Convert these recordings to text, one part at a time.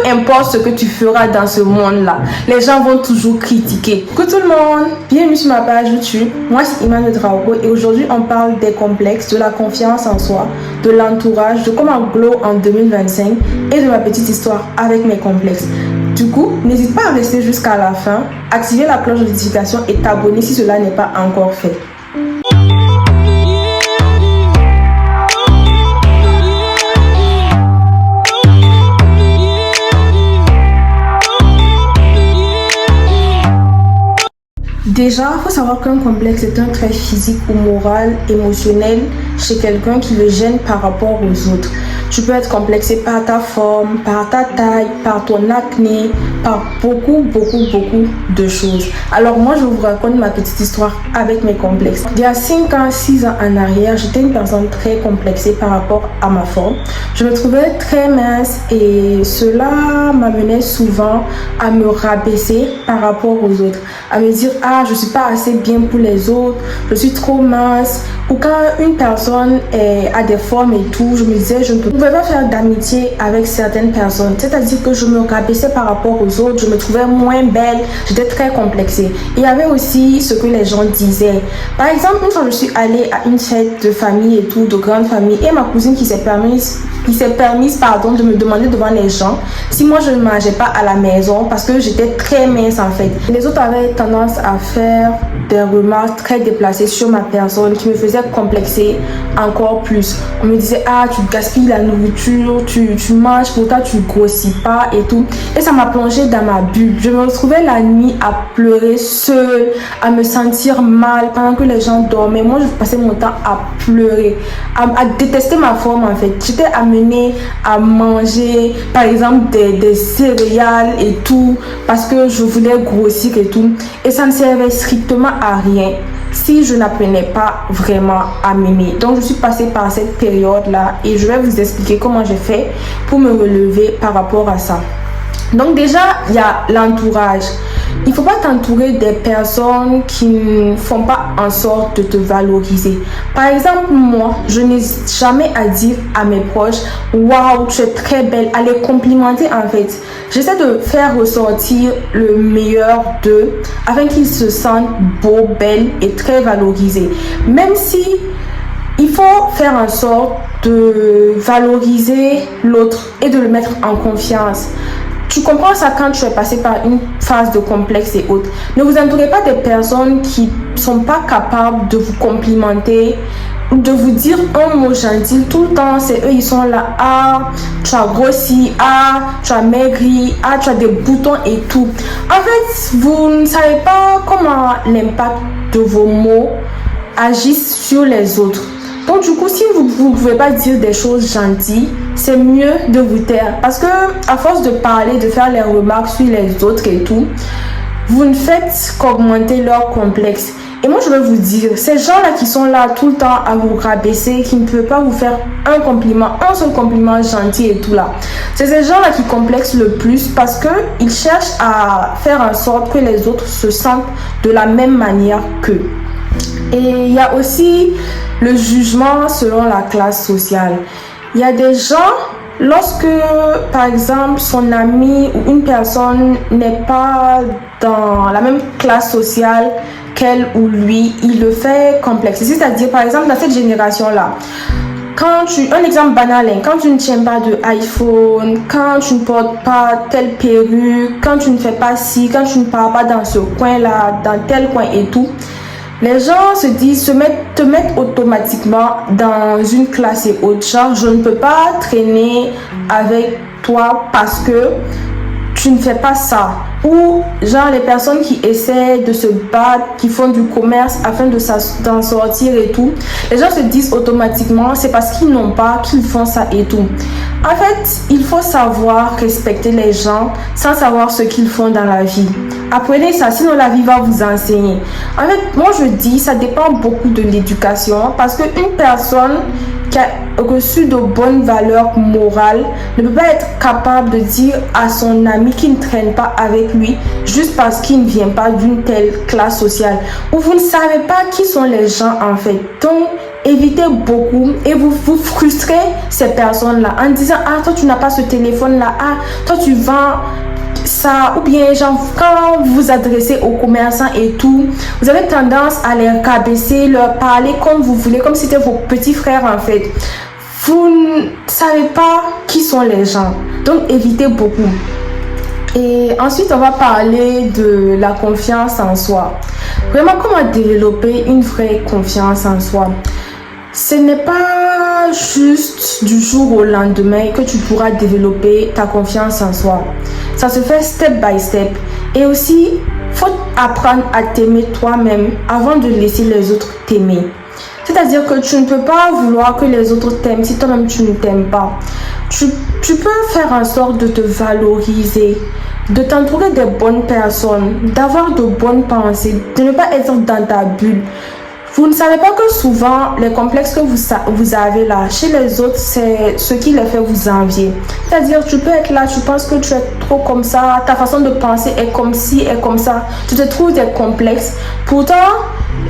importe ce que tu feras dans ce monde-là, les gens vont toujours critiquer. Coucou tout le monde, bienvenue sur ma page YouTube. Moi c'est Iman Drago et aujourd'hui on parle des complexes, de la confiance en soi, de l'entourage, de comment glow en 2025 et de ma petite histoire avec mes complexes. Du coup, n'hésite pas à rester jusqu'à la fin, activer la cloche de notification et t'abonner si cela n'est pas encore fait. Déjà, il faut savoir qu'un complexe est un trait physique ou moral, émotionnel chez quelqu'un qui le gêne par rapport aux autres. Tu peux être complexé par ta forme, par ta taille, par ton acné, par beaucoup de choses. Alors moi, je vous raconte ma petite histoire avec mes complexes. Il y a 5 ans, 6 ans en arrière, j'étais une personne très complexée par rapport à ma forme. Je me trouvais très mince et cela m'amenait souvent à me rabaisser par rapport aux autres. À me dire, ah, je suis pas assez bien pour les autres, je suis trop mince. Ou quand une personne a des formes et tout, je me disais, je ne pouvais pas faire d'amitié avec certaines personnes. C'est-à-dire que je me rabaissais par rapport aux autres, je me trouvais moins belle, j'étais très complexée. Il y avait aussi ce que les gens disaient. Par exemple, une fois je suis allée à une fête de famille et tout, de grande famille, et ma cousine qui s'est permise de me demander devant les gens si moi je ne mangeais pas à la maison parce que j'étais très mince en fait. Les autres avaient tendance à faire des remarques très déplacées sur ma personne qui me faisaient complexer encore plus. On me disait, ah, tu gaspilles la nourriture, tu manges, pourtant tu grossis pas et tout. Et ça m'a plongée dans ma bulle. Je me retrouvais la nuit à pleurer seule, à me sentir mal pendant que les gens dormaient. Moi, je passais mon temps à pleurer, à détester ma forme en fait. J'étais amenée à manger, par exemple, des céréales et tout, parce que je voulais grossir et tout. Et ça ne servait strictement à rien si je n'apprenais pas vraiment à m'aimer. Donc je suis passée par cette période-là et je vais vous expliquer comment j'ai fait pour me relever par rapport à ça. Donc déjà, il y a l'entourage. Il ne faut pas t'entourer des personnes qui ne font pas en sorte de te valoriser. Par exemple, moi, je n'ai jamais à dire à mes proches, waouh, tu es très belle, à les complimenter en fait. J'essaie de faire ressortir le meilleur d'eux afin qu'ils se sentent beaux, belles et très valorisés. Même si il faut faire en sorte de valoriser l'autre et de le mettre en confiance. Tu comprends ça quand tu es passé par une phase de complexe et autres. Ne vous entourez pas des personnes qui ne sont pas capables de vous complimenter ou de vous dire un mot gentil tout le temps. C'est eux, ils sont là. Ah, tu as grossi. Ah, tu as maigri. Ah, tu as des boutons et tout. En fait, vous ne savez pas comment l'impact de vos mots agissent sur les autres. Donc du coup, si vous ne pouvez pas dire des choses gentilles, c'est mieux de vous taire. Parce que à force de parler, de faire les remarques sur les autres et tout, vous ne faites qu'augmenter leur complexe. Et moi, je veux vous dire, ces gens-là qui sont là tout le temps à vous rabaisser, qui ne peuvent pas vous faire un seul compliment gentil et tout là, c'est ces gens-là qui complexent le plus parce qu'ils cherchent à faire en sorte que les autres se sentent de la même manière qu'eux. Et il y a aussi le jugement selon la classe sociale. Il y a des gens, lorsque par exemple son ami ou une personne n'est pas dans la même classe sociale qu'elle ou lui, il le fait complexer. C'est-à-dire par exemple dans cette génération-là, un exemple banal, quand tu ne tiens pas de iPhone, quand tu ne portes pas telle perruque, quand tu ne fais pas ci, quand tu ne pars pas dans ce coin-là, dans tel coin et tout, les gens te mettent automatiquement dans une classe et autre. Genre, je ne peux pas traîner avec toi parce que tu ne fais pas ça. Ou genre les personnes qui essaient de se battre, qui font du commerce afin d'en sortir et tout. Les gens se disent automatiquement, c'est parce qu'ils n'ont pas qu'ils font ça et tout. En fait, il faut savoir respecter les gens sans savoir ce qu'ils font dans la vie. Apprenez ça, sinon la vie va vous enseigner. En fait, moi je dis, ça dépend beaucoup de l'éducation parce qu'une personne qui a reçu de bonnes valeurs morales ne peut pas être capable de dire à son ami qui ne traîne pas avec lui juste parce qu'il ne vient pas d'une telle classe sociale. Ou vous ne savez pas qui sont les gens en fait. Donc, évitez beaucoup et vous frustrez ces personnes-là en disant « Ah, toi, tu n'as pas ce téléphone-là. Ah, toi, tu vends ça. » Ou bien, genre, quand vous vous adressez aux commerçants et tout, vous avez tendance à les rabaisser, leur parler comme vous voulez, comme si c'était vos petits frères, en fait. Vous ne savez pas qui sont les gens. Donc, évitez beaucoup. Et ensuite, on va parler de la confiance en soi. Vraiment, comment développer une vraie confiance en soi. Ce n'est pas juste du jour au lendemain que tu pourras développer ta confiance en soi. Ça se fait step by step. Et aussi, il faut apprendre à t'aimer toi-même avant de laisser les autres t'aimer. C'est-à-dire que tu ne peux pas vouloir que les autres t'aiment si toi-même tu ne t'aimes pas. Tu peux faire en sorte de te valoriser, de t'entourer des bonnes personnes, d'avoir de bonnes pensées, de ne pas être dans ta bulle. Vous ne savez pas que souvent, les complexes que vous avez là, chez les autres, c'est ce qui les fait vous envier. C'est-à-dire, tu peux être là, tu penses que tu es trop comme ça, ta façon de penser est comme ci, est comme ça. Tu te trouves des complexes. Pourtant,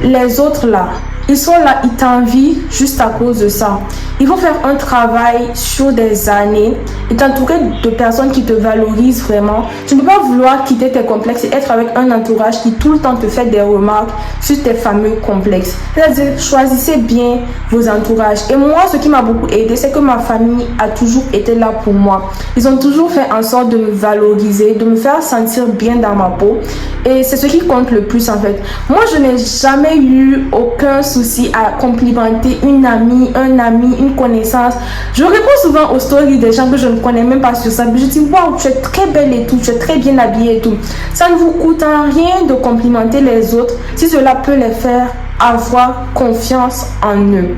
les autres là, ils sont là, ils t'envient juste à cause de ça. Il faut faire un travail sur des années et t'entourer de personnes qui te valorisent vraiment. Tu ne peux pas vouloir quitter tes complexes et être avec un entourage qui tout le temps te fait des remarques sur tes fameux complexes. C'est-à-dire, choisissez bien vos entourages. Et moi, ce qui m'a beaucoup aidé, c'est que ma famille a toujours été là pour moi. Ils ont toujours fait en sorte de me valoriser, de me faire sentir bien dans ma peau. Et c'est ce qui compte le plus en fait. Moi, je n'ai jamais eu aucun souci à complimenter une amie, un ami, une connaissance. Je réponds souvent aux stories des gens que je ne connais même pas sur ça. Je dis waouh, tu es très belle et tout, tu es très bien habillée et tout. Ça ne vous coûte rien de complimenter les autres si cela peut les faire avoir confiance en eux.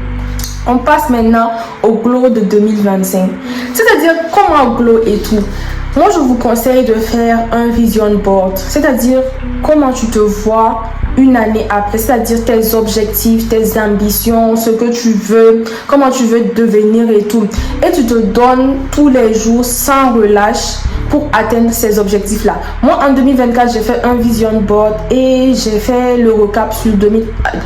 On passe maintenant au glow de 2025. C'est-à-dire comment glow et tout. Moi, je vous conseille de faire un vision board. C'est-à-dire comment tu te vois une année après, c'est-à-dire tes objectifs, tes ambitions, ce que tu veux, comment tu veux devenir et tout. Et tu te donnes tous les jours sans relâche pour atteindre ces objectifs-là. Moi, en 2024, j'ai fait un vision board et j'ai fait le recap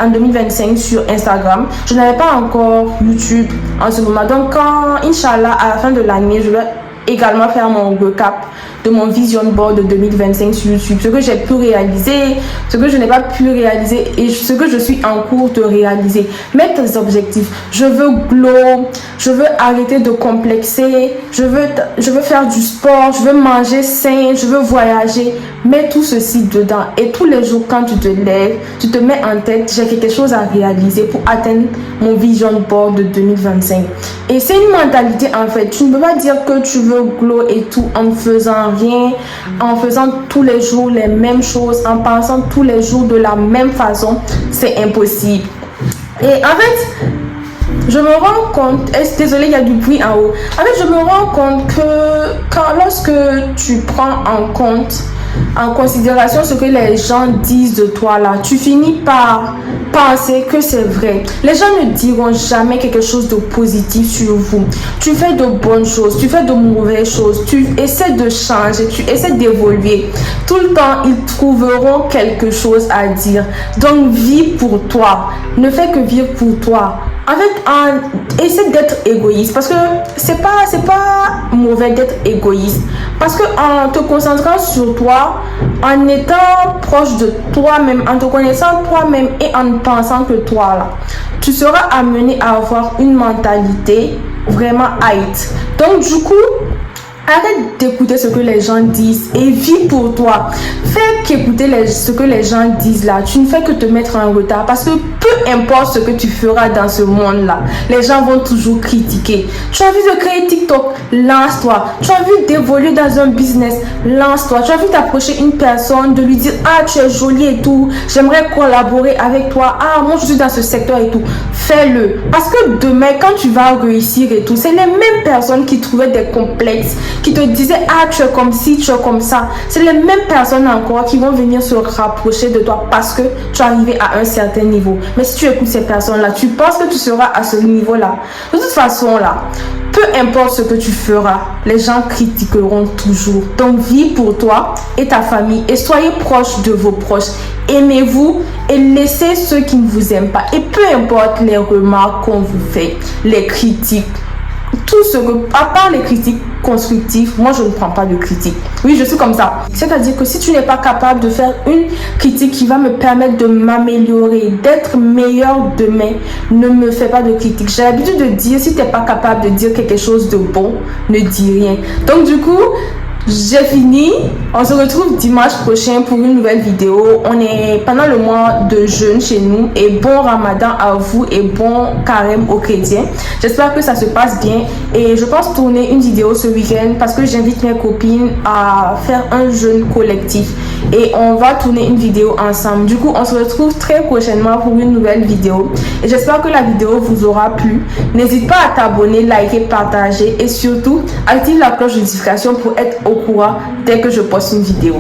en 2025 sur Instagram. Je n'avais pas encore YouTube en ce moment. Donc, quand, Inch'Allah, à la fin de l'année, je vais également faire mon recap de mon vision board de 2025 sur YouTube, ce que j'ai pu réaliser, ce que je n'ai pas pu réaliser et ce que je suis en cours de réaliser. Mets tes objectifs. Je veux glow, je veux arrêter de complexer, je veux faire du sport, je veux manger sain, je veux voyager. Mets tout ceci dedans et tous les jours quand tu te lèves, tu te mets en tête, j'ai quelque chose à réaliser pour atteindre mon vision board de 2025. Et c'est une mentalité en fait. Tu ne peux pas dire que tu veux glow et tout en faisant rien, en faisant tous les jours les mêmes choses, en pensant tous les jours de la même façon. C'est impossible. Et en fait, je me rends compte, désolé, il y a du bruit en haut. En fait, je me rends compte que lorsque tu prends en considération ce que les gens disent de toi là, tu finis par penser que c'est vrai. Les gens ne diront jamais quelque chose de positif sur vous. Tu fais de bonnes choses, tu fais de mauvaises choses, tu essaies de changer, tu essaies d'évoluer. Tout le temps, ils trouveront quelque chose à dire. Donc, vis pour toi. Ne fais que vivre pour toi. En fait, essaie d'être égoïste parce que c'est pas mauvais d'être égoïste. Parce que en te concentrant sur toi, en étant proche de toi-même, en te connaissant toi-même et en pensant que toi là, tu seras amené à avoir une mentalité vraiment high. Donc du coup, arrête d'écouter ce que les gens disent et vis pour toi. Fais qu'écouter ce que les gens disent là. Tu ne fais que te mettre en retard parce que peu importe ce que tu feras dans ce monde-là, les gens vont toujours critiquer. Tu as envie de créer TikTok, lance-toi. Tu as envie d'évoluer dans un business, lance-toi. Tu as envie d'approcher une personne, de lui dire « Ah, tu es jolie et tout, j'aimerais collaborer avec toi. Ah, moi je suis dans ce secteur et tout. » Fais-le. Parce que demain, quand tu vas réussir et tout, c'est les mêmes personnes qui trouvaient des complexes, qui te disaient ah tu es comme ci, tu es comme ça, c'est les mêmes personnes encore qui vont venir se rapprocher de toi parce que tu es arrivé à un certain niveau. Mais si tu écoutes ces personnes là, tu penses que tu seras à ce niveau là. De toute façon là, peu importe ce que tu feras, les gens critiqueront toujours. Donc vis pour toi et ta famille et soyez proches de vos proches. aimez-vous et laissez ceux qui ne vous aiment pas. Et peu importe les remarques qu'on vous fait, les critiques, tout ce que, à part les critiques constructives, moi je ne prends pas de critiques. Oui, je suis comme ça. C'est-à-dire que si tu n'es pas capable de faire une critique qui va me permettre de m'améliorer, d'être meilleur demain, ne me fais pas de critique. J'ai l'habitude de dire, si tu n'es pas capable de dire quelque chose de bon, ne dis rien. Donc du coup, j'ai fini. On se retrouve dimanche prochain pour une nouvelle vidéo. On est pendant le mois de jeûne chez nous. Et bon Ramadan à vous et bon carême aux chrétiens. J'espère que ça se passe bien. Et je pense tourner une vidéo ce week-end parce que j'invite mes copines à faire un jeûne collectif. Et on va tourner une vidéo ensemble. Du coup, on se retrouve très prochainement pour une nouvelle vidéo. Et j'espère que la vidéo vous aura plu. N'hésite pas à t'abonner, liker, partager. Et surtout, active la cloche de notification pour être au courant dès que je poste une vidéo.